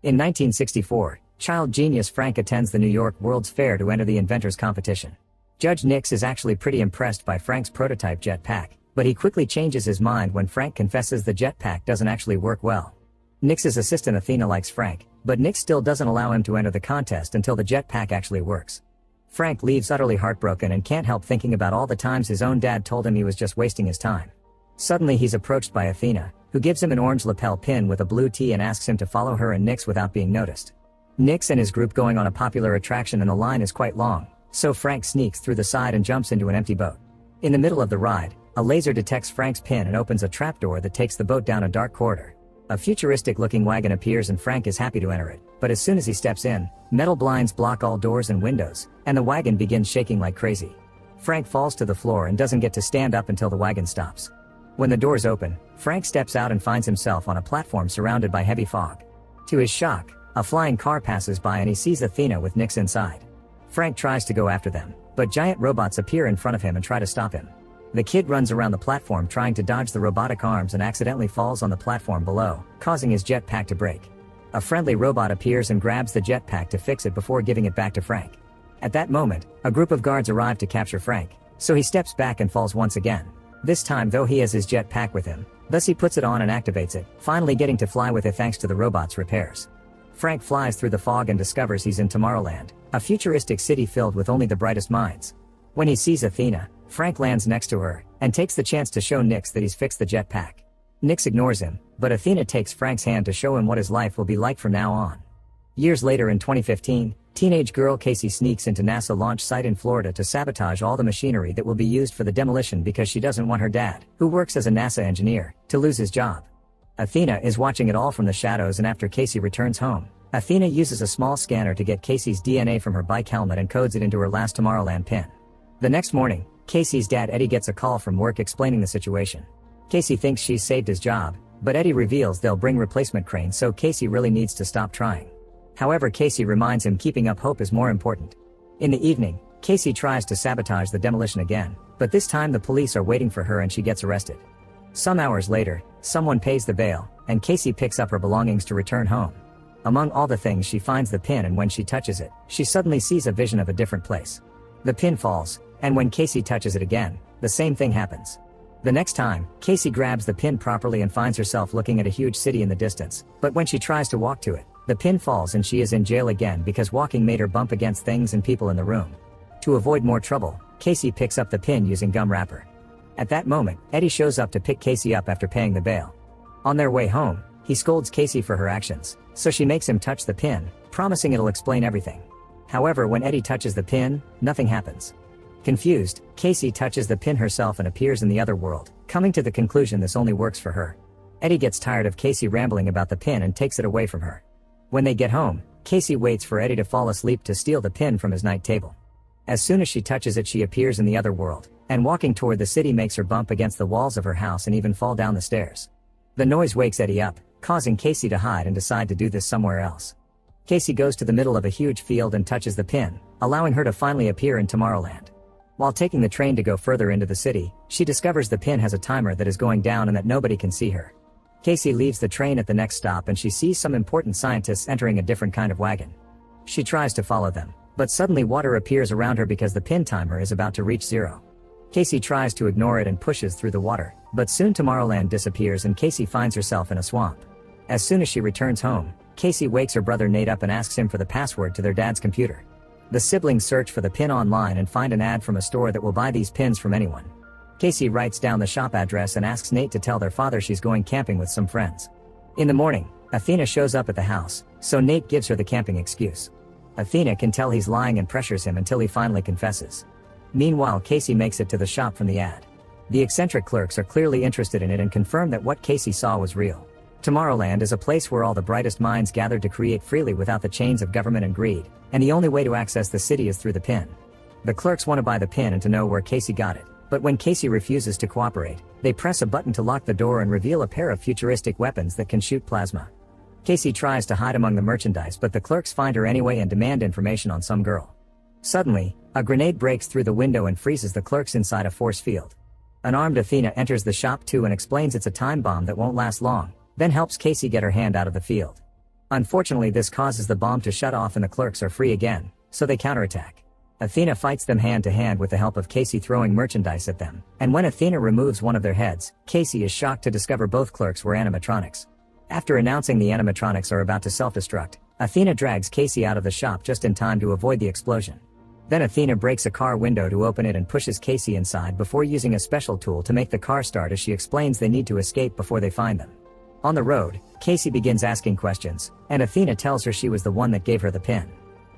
In 1964, child genius Frank attends the New York World's Fair to enter the inventors competition. Judge Nix is actually pretty impressed by Frank's prototype jetpack, but he quickly changes his mind when Frank confesses the jetpack doesn't actually work well. Nix's assistant Athena likes Frank, but Nix still doesn't allow him to enter the contest until the jetpack actually works. Frank leaves utterly heartbroken and can't help thinking about all the times his own dad told him he was just wasting his time. Suddenly he's approached by Athena, who gives him an orange lapel pin with a blue T and asks him to follow her and Nix without being noticed. Nix and his group going on a popular attraction and the line is quite long, so Frank sneaks through the side and jumps into an empty boat. In the middle of the ride, a laser detects Frank's pin and opens a trapdoor that takes the boat down a dark corridor. A futuristic-looking wagon appears and Frank is happy to enter it, but as soon as he steps in, metal blinds block all doors and windows, and the wagon begins shaking like crazy. Frank falls to the floor and doesn't get to stand up until the wagon stops. When the doors open, Frank steps out and finds himself on a platform surrounded by heavy fog. To his shock, a flying car passes by and he sees Athena with Nix inside. Frank tries to go after them, but giant robots appear in front of him and try to stop him. The kid runs around the platform trying to dodge the robotic arms and accidentally falls on the platform below, causing his jetpack to break. A friendly robot appears and grabs the jetpack to fix it before giving it back to Frank. At that moment, a group of guards arrive to capture Frank, so he steps back and falls once again. This time though he has his jetpack with him, thus he puts it on and activates it, finally getting to fly with it thanks to the robot's repairs. Frank flies through the fog and discovers he's in Tomorrowland, a futuristic city filled with only the brightest minds. When he sees Athena, Frank lands next to her, and takes the chance to show Nix that he's fixed the jetpack. Nix ignores him, but Athena takes Frank's hand to show him what his life will be like from now on. Years later in 2015, teenage girl Casey sneaks into NASA launch site in Florida to sabotage all the machinery that will be used for the demolition because she doesn't want her dad, who works as a NASA engineer, to lose his job. Athena is watching it all from the shadows, and after Casey returns home, Athena uses a small scanner to get Casey's DNA from her bike helmet and codes it into her last Tomorrowland pin. The next morning, Casey's dad Eddie gets a call from work explaining the situation. Casey thinks she's saved his job, but Eddie reveals they'll bring replacement cranes, so Casey really needs to stop trying. However, Casey reminds him keeping up hope is more important. In the evening, Casey tries to sabotage the demolition again, but this time the police are waiting for her and she gets arrested. Some hours later, someone pays the bail, and Casey picks up her belongings to return home. Among all the things she finds the pin, and when she touches it, she suddenly sees a vision of a different place. The pin falls, and when Casey touches it again, the same thing happens. The next time, Casey grabs the pin properly and finds herself looking at a huge city in the distance, but when she tries to walk to it, the pin falls and she is in jail again because walking made her bump against things and people in the room. To avoid more trouble, Casey picks up the pin using gum wrapper. At that moment, Eddie shows up to pick Casey up after paying the bail. On their way home, he scolds Casey for her actions, so she makes him touch the pin, promising it'll explain everything. However, when Eddie touches the pin, nothing happens. Confused, Casey touches the pin herself and appears in the other world, coming to the conclusion this only works for her. Eddie gets tired of Casey rambling about the pin and takes it away from her. When they get home, Casey waits for Eddie to fall asleep to steal the pin from his night table. As soon as she touches it, she appears in the other world, and walking toward the city makes her bump against the walls of her house and even fall down the stairs. The noise wakes Eddie up, causing Casey to hide and decide to do this somewhere else. Casey goes to the middle of a huge field and touches the pin, allowing her to finally appear in Tomorrowland. While taking the train to go further into the city, she discovers the pin has a timer that is going down and that nobody can see her. Casey leaves the train at the next stop and she sees some important scientists entering a different kind of wagon. She tries to follow them, but suddenly water appears around her because the pin timer is about to reach 0. Casey tries to ignore it and pushes through the water, but soon Tomorrowland disappears and Casey finds herself in a swamp. As soon as she returns home, Casey wakes her brother Nate up and asks him for the password to their dad's computer. The siblings search for the pin online and find an ad from a store that will buy these pins from anyone. Casey writes down the shop address and asks Nate to tell their father she's going camping with some friends. In the morning, Athena shows up at the house, so Nate gives her the camping excuse. Athena can tell he's lying and pressures him until he finally confesses. Meanwhile, Casey makes it to the shop from the ad. The eccentric clerks are clearly interested in it and confirm that what Casey saw was real. Tomorrowland is a place where all the brightest minds gather to create freely without the chains of government and greed, and the only way to access the city is through the pin. The clerks want to buy the pin and to know where Casey got it, but when Casey refuses to cooperate, they press a button to lock the door and reveal a pair of futuristic weapons that can shoot plasma. Casey tries to hide among the merchandise, but the clerks find her anyway and demand information on some girl. Suddenly, a grenade breaks through the window and freezes the clerks inside a force field. An armed Athena enters the shop too and explains it's a time bomb that won't last long, then helps Casey get her hand out of the field. Unfortunately, this causes the bomb to shut off and the clerks are free again, so they counterattack. Athena fights them hand to hand with the help of Casey throwing merchandise at them, and when Athena removes one of their heads, Casey is shocked to discover both clerks were animatronics. After announcing the animatronics are about to self-destruct, Athena drags Casey out of the shop just in time to avoid the explosion. Then Athena breaks a car window to open it and pushes Casey inside before using a special tool to make the car start as she explains they need to escape before they find them. On the road, Casey begins asking questions, and Athena tells her she was the one that gave her the pin.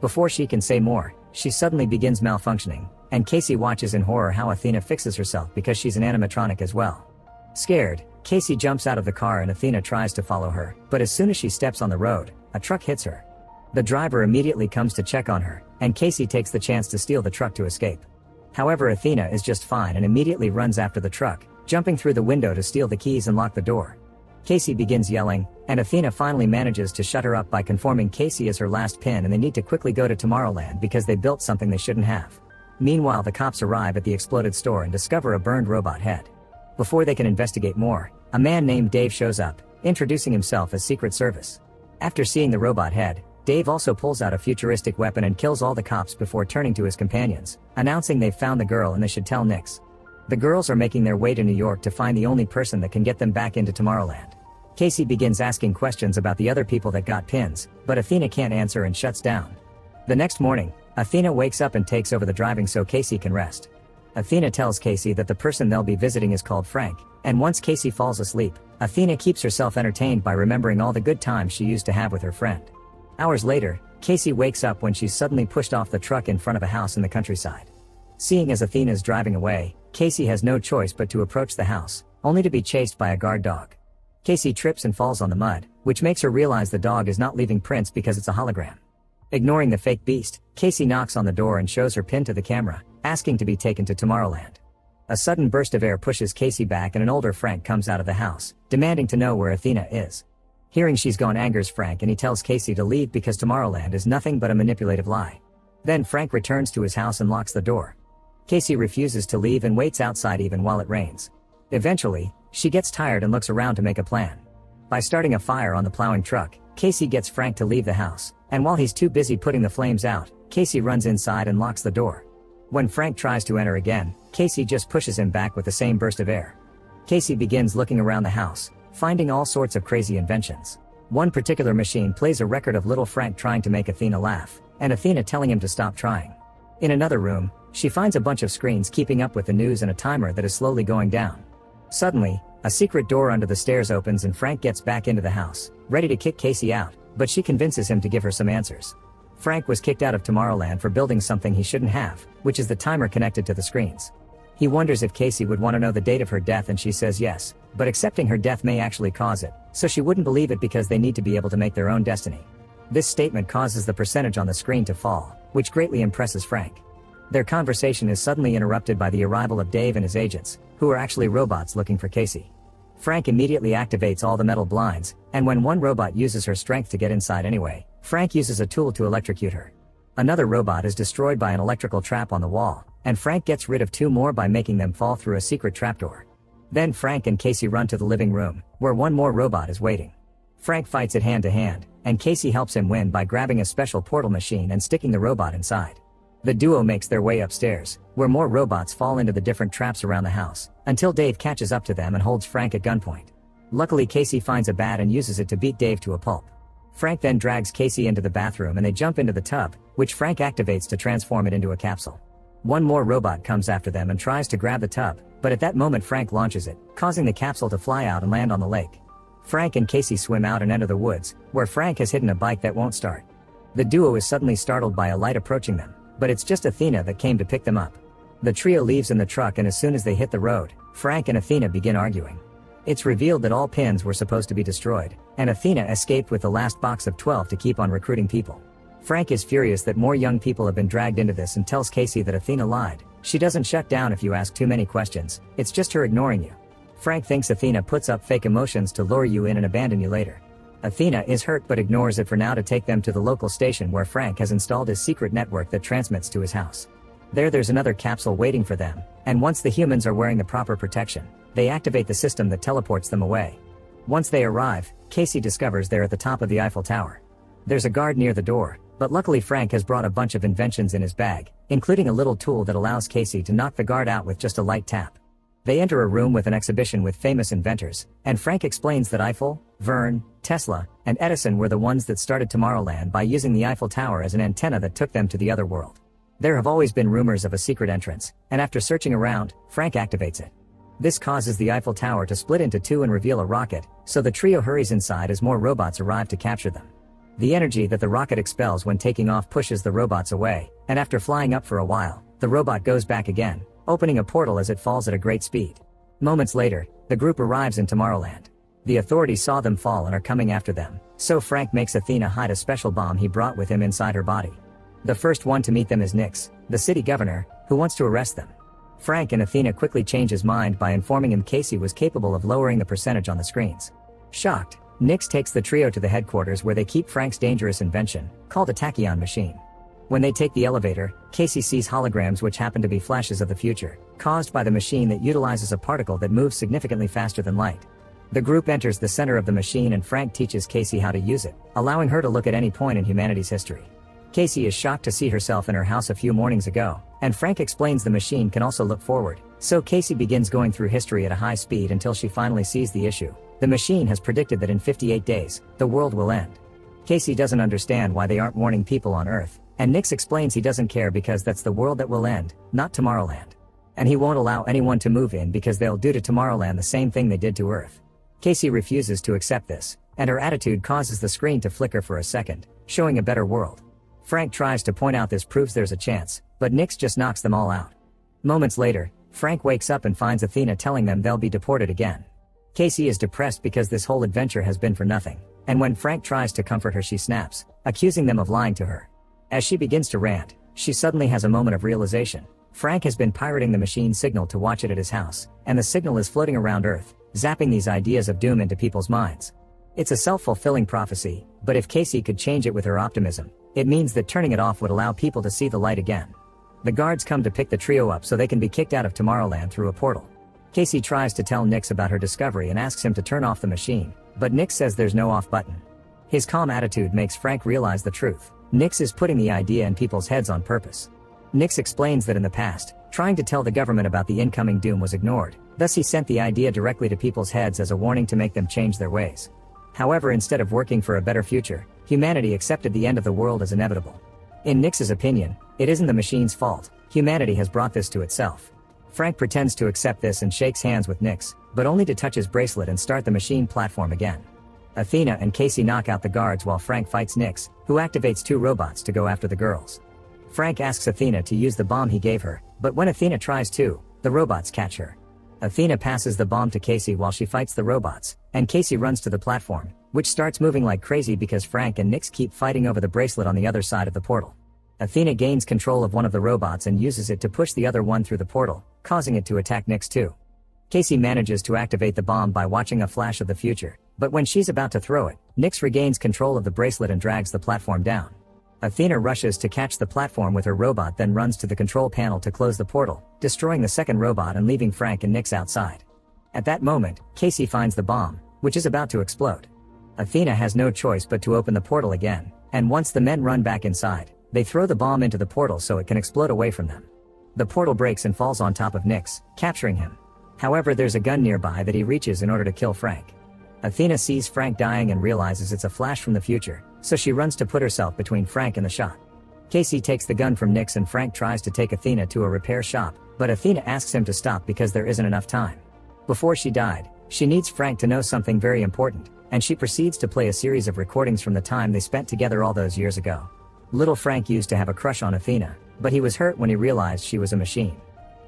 Before she can say more, she suddenly begins malfunctioning, and Casey watches in horror how Athena fixes herself because she's an animatronic as well. Scared, Casey jumps out of the car and Athena tries to follow her, but as soon as she steps on the road, a truck hits her. The driver immediately comes to check on her, and Casey takes the chance to steal the truck to escape. However, Athena is just fine and immediately runs after the truck, jumping through the window to steal the keys and lock the door. Casey begins yelling, and Athena finally manages to shut her up by conforming Casey as her last pin, and they need to quickly go to Tomorrowland because they built something they shouldn't have. Meanwhile, the cops arrive at the exploded store and discover a burned robot head. Before they can investigate more, a man named Dave shows up, introducing himself as Secret Service. After seeing the robot head, Dave also pulls out a futuristic weapon and kills all the cops before turning to his companions, announcing they've found the girl and they should tell Nix. The girls are making their way to New York to find the only person that can get them back into Tomorrowland. Casey begins asking questions about the other people that got pins, but Athena can't answer and shuts down. The next morning, Athena wakes up and takes over the driving so Casey can rest. Athena tells Casey that the person they'll be visiting is called Frank, and once Casey falls asleep, Athena keeps herself entertained by remembering all the good times she used to have with her friend. Hours later, Casey wakes up when she's suddenly pushed off the truck in front of a house in the countryside. Seeing as Athena's driving away, Casey has no choice but to approach the house, only to be chased by a guard dog. Casey trips and falls on the mud, which makes her realize the dog is not leaving prints because it's a hologram. Ignoring the fake beast, Casey knocks on the door and shows her pin to the camera, asking to be taken to Tomorrowland. A sudden burst of air pushes Casey back and an older Frank comes out of the house, demanding to know where Athena is. Hearing she's gone angers Frank and he tells Casey to leave because Tomorrowland is nothing but a manipulative lie. Then Frank returns to his house and locks the door. Casey refuses to leave and waits outside even while it rains. Eventually, she gets tired and looks around to make a plan. By starting a fire on the plowing truck, Casey gets Frank to leave the house, and while he's too busy putting the flames out, Casey runs inside and locks the door. When Frank tries to enter again, Casey just pushes him back with the same burst of air. Casey begins looking around the house, finding all sorts of crazy inventions. One particular machine plays a record of little Frank trying to make Athena laugh, and Athena telling him to stop trying. In another room, she finds a bunch of screens keeping up with the news and a timer that is slowly going down. Suddenly, a secret door under the stairs opens and Frank gets back into the house, ready to kick Casey out, but she convinces him to give her some answers. Frank was kicked out of Tomorrowland for building something he shouldn't have, which is the timer connected to the screens. He wonders if Casey would want to know the date of her death and she says yes, but accepting her death may actually cause it, so she wouldn't believe it because they need to be able to make their own destiny. This statement causes the percentage on the screen to fall, which greatly impresses Frank. Their conversation is suddenly interrupted by the arrival of Dave and his agents, who are actually robots looking for Casey. Frank immediately activates all the metal blinds, and when one robot uses her strength to get inside anyway, Frank uses a tool to electrocute her. Another robot is destroyed by an electrical trap on the wall, and Frank gets rid of two more by making them fall through a secret trapdoor. Then Frank and Casey run to the living room, where one more robot is waiting. Frank fights it hand to hand, and Casey helps him win by grabbing a special portal machine and sticking the robot inside. The duo makes their way upstairs, where more robots fall into the different traps around the house, until Dave catches up to them and holds Frank at gunpoint. Luckily, Casey finds a bat and uses it to beat Dave to a pulp. Frank then drags Casey into the bathroom and they jump into the tub, which Frank activates to transform it into a capsule. One more robot comes after them and tries to grab the tub, but at that moment Frank launches it, causing the capsule to fly out and land on the lake. Frank and Casey swim out and enter the woods, where Frank has hidden a bike that won't start. The duo is suddenly startled by a light approaching them, but it's just Athena that came to pick them up. The trio leaves in the truck and as soon as they hit the road, Frank and Athena begin arguing. It's revealed that all pins were supposed to be destroyed, and Athena escaped with the last box of 12 to keep on recruiting people. Frank is furious that more young people have been dragged into this and tells Casey that Athena lied. She doesn't shut down if you ask too many questions, it's just her ignoring you. Frank thinks Athena puts up fake emotions to lure you in and abandon you later. Athena is hurt but ignores it for now to take them to the local station where Frank has installed his secret network that transmits to his house. There's another capsule waiting for them, and once the humans are wearing the proper protection, they activate the system that teleports them away. Once they arrive, Casey discovers they're at the top of the Eiffel Tower. There's a guard near the door, but luckily Frank has brought a bunch of inventions in his bag, including a little tool that allows Casey to knock the guard out with just a light tap. They enter a room with an exhibition with famous inventors, and Frank explains that Eiffel, Verne, Tesla, and Edison were the ones that started Tomorrowland by using the Eiffel Tower as an antenna that took them to the other world. There have always been rumors of a secret entrance, and after searching around, Frank activates it. This causes the Eiffel Tower to split into two and reveal a rocket, so the trio hurries inside as more robots arrive to capture them. The energy that the rocket expels when taking off pushes the robots away, and after flying up for a while, the robot goes back again, opening a portal as it falls at a great speed. Moments later, the group arrives in Tomorrowland. The authorities saw them fall and are coming after them, so Frank makes Athena hide a special bomb he brought with him inside her body. The first one to meet them is Nix, the city governor, who wants to arrest them. Frank and Athena quickly change his mind by informing him Casey was capable of lowering the percentage on the screens. Shocked, Nix takes the trio to the headquarters where they keep Frank's dangerous invention, called a tachyon machine. When they take the elevator, Casey sees holograms which happen to be flashes of the future, caused by the machine that utilizes a particle that moves significantly faster than light. The group enters the center of the machine and Frank teaches Casey how to use it, allowing her to look at any point in humanity's history. Casey is shocked to see herself in her house a few mornings ago, and Frank explains the machine can also look forward, so Casey begins going through history at a high speed until she finally sees the issue. The machine has predicted that in 58 days, the world will end. Casey doesn't understand why they aren't warning people on Earth, and Nix explains he doesn't care because that's the world that will end, not Tomorrowland. And he won't allow anyone to move in because they'll do to Tomorrowland the same thing they did to Earth. Casey refuses to accept this, and her attitude causes the screen to flicker for a second, showing a better world. Frank tries to point out this proves there's a chance, but Nix just knocks them all out. Moments later, Frank wakes up and finds Athena telling them they'll be deported again. Casey is depressed because this whole adventure has been for nothing, and when Frank tries to comfort her she snaps, accusing them of lying to her. As she begins to rant, she suddenly has a moment of realization. Frank has been pirating the machine's signal to watch it at his house, and the signal is floating around Earth, zapping these ideas of doom into people's minds. It's a self-fulfilling prophecy, but if Casey could change it with her optimism, it means that turning it off would allow people to see the light again. The guards come to pick the trio up so they can be kicked out of Tomorrowland through a portal. Casey tries to tell Nix about her discovery and asks him to turn off the machine, but Nix says there's no off button. His calm attitude makes Frank realize the truth. Nix is putting the idea in people's heads on purpose. Nix explains that in the past, trying to tell the government about the incoming doom was ignored, thus he sent the idea directly to people's heads as a warning to make them change their ways. However, instead of working for a better future, humanity accepted the end of the world as inevitable. In Nix's opinion, it isn't the machine's fault, humanity has brought this to itself. Frank pretends to accept this and shakes hands with Nix, but only to touch his bracelet and start the machine platform again. Athena and Casey knock out the guards while Frank fights Nix, who activates two robots to go after the girls. Frank asks Athena to use the bomb he gave her, but when Athena tries to, the robots catch her. Athena passes the bomb to Casey while she fights the robots, and Casey runs to the platform, which starts moving like crazy because Frank and Nix keep fighting over the bracelet on the other side of the portal. Athena gains control of one of the robots and uses it to push the other one through the portal, causing it to attack Nix too. Casey manages to activate the bomb by watching a flash of the future, but when she's about to throw it, Nix regains control of the bracelet and drags the platform down. Athena rushes to catch the platform with her robot, then runs to the control panel to close the portal, destroying the second robot and leaving Frank and Nix outside. At that moment, Casey finds the bomb, which is about to explode. Athena has no choice but to open the portal again, and once the men run back inside, they throw the bomb into the portal so it can explode away from them. The portal breaks and falls on top of Nix, capturing him. However, there's a gun nearby that he reaches in order to kill Frank. Athena sees Frank dying and realizes it's a flash from the future, so she runs to put herself between Frank and the shot. Casey takes the gun from Nix and Frank tries to take Athena to a repair shop, but Athena asks him to stop because there isn't enough time. Before she died, she needs Frank to know something very important, and she proceeds to play a series of recordings from the time they spent together all those years ago. Little Frank used to have a crush on Athena, but he was hurt when he realized she was a machine.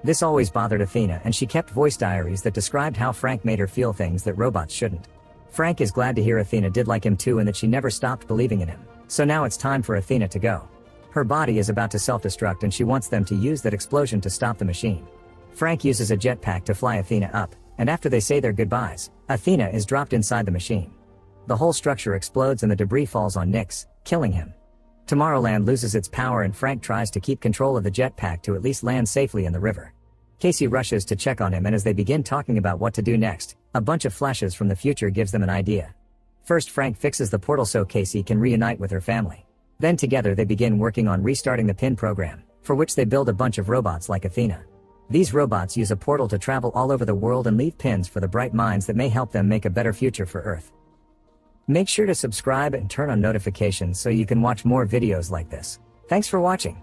This always bothered Athena, and she kept voice diaries that described how Frank made her feel things that robots shouldn't. Frank is glad to hear Athena did like him too and that she never stopped believing in him, so now it's time for Athena to go. Her body is about to self-destruct and she wants them to use that explosion to stop the machine. Frank uses a jetpack to fly Athena up, and after they say their goodbyes, Athena is dropped inside the machine. The whole structure explodes and the debris falls on Nix, killing him. Tomorrowland loses its power and Frank tries to keep control of the jetpack to at least land safely in the river. Casey rushes to check on him, and as they begin talking about what to do next, a bunch of flashes from the future gives them an idea. First, Frank fixes the portal so Casey can reunite with her family. Then together they begin working on restarting the pin program, for which they build a bunch of robots like Athena. These robots use a portal to travel all over the world and leave pins for the bright minds that may help them make a better future for Earth. Make sure to subscribe and turn on notifications so you can watch more videos like this. Thanks for watching.